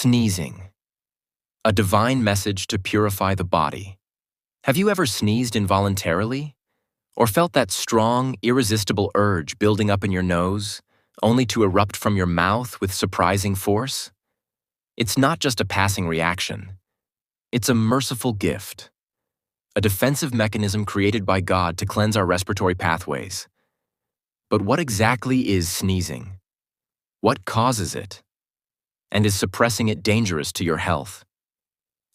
Sneezing. A divine message to purify the body. Have you ever sneezed involuntarily? Or felt that strong, irresistible urge building up in your nose, only to erupt from your mouth with surprising force? It's not just a passing reaction. It's a merciful gift. A defensive mechanism created by God to cleanse our respiratory pathways. But what exactly is sneezing? What causes it? And is suppressing it dangerous to your health?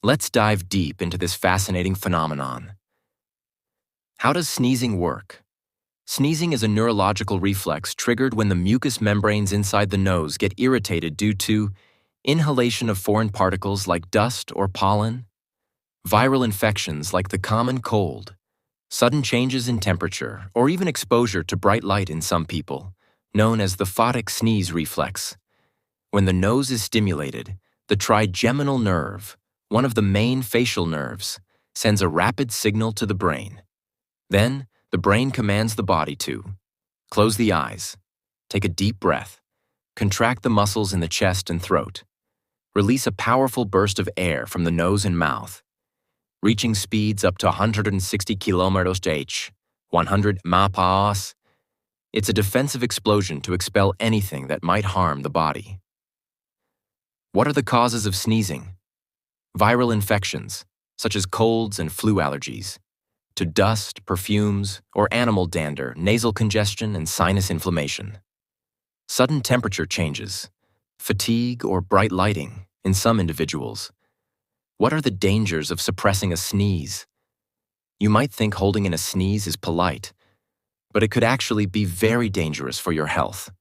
Let's dive deep into this fascinating phenomenon. How does sneezing work? Sneezing is a neurological reflex triggered when the mucous membranes inside the nose get irritated due to inhalation of foreign particles like dust or pollen, viral infections like the common cold, sudden changes in temperature, or even exposure to bright light in some people, known as the photic sneeze reflex. When the nose is stimulated, the trigeminal nerve, one of the main facial nerves, sends a rapid signal to the brain. Then, the brain commands the body to close the eyes, take a deep breath, contract the muscles in the chest and throat, release a powerful burst of air from the nose and mouth, reaching speeds up to 160 km/h, 100 mph. It's a defensive explosion to expel anything that might harm the body. What are the causes of sneezing? Viral infections, such as colds and flu allergies, to dust, perfumes, or animal dander, nasal congestion, and sinus inflammation. Sudden temperature changes, fatigue, or bright lighting in some individuals. What are the dangers of suppressing a sneeze? You might think holding in a sneeze is polite, but it could actually be very dangerous for your health.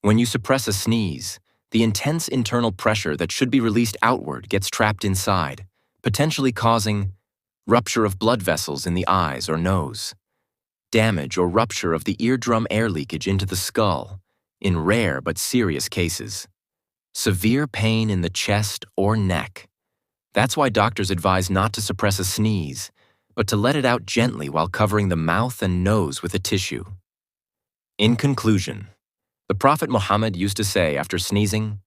When you suppress a sneeze, the intense internal pressure that should be released outward gets trapped inside, potentially causing rupture of blood vessels in the eyes or nose, damage or rupture of the eardrum air leakage into the skull, in rare but serious cases, severe pain in the chest or neck. That's why doctors advise not to suppress a sneeze, but to let it out gently while covering the mouth and nose with a tissue. In conclusion, the Prophet Muhammad used to say after sneezing,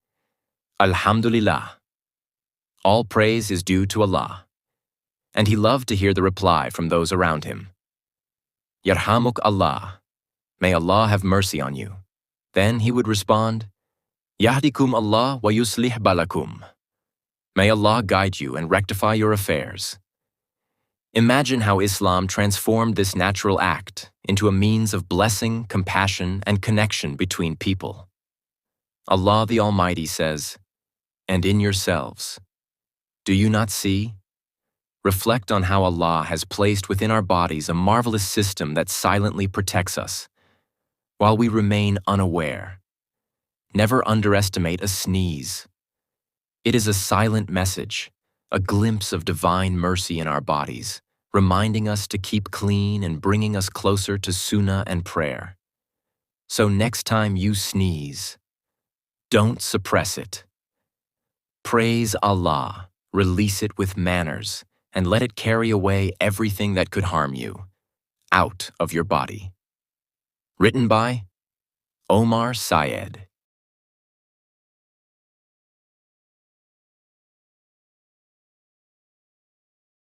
"Alhamdulillah." All praise is due to Allah. And he loved to hear the reply from those around him. "Yarhamuk Allah." May Allah have mercy on you. Then he would respond, "Yahdikum Allah wa yuslih balakum." May Allah guide you and rectify your affairs. Imagine how Islam transformed this natural act into a means of blessing, compassion, and connection between people. Allah the Almighty says, "And in yourselves. Do you not see?" Reflect on how Allah has placed within our bodies a marvelous system that silently protects us, while we remain unaware. Never underestimate a sneeze. It is a silent message, a glimpse of divine mercy in our bodies, reminding us to keep clean and bringing us closer to sunnah and prayer. So next time you sneeze, don't suppress it. Praise Allah, release it with manners, and let it carry away everything that could harm you, out of your body. Written by Omar Syed.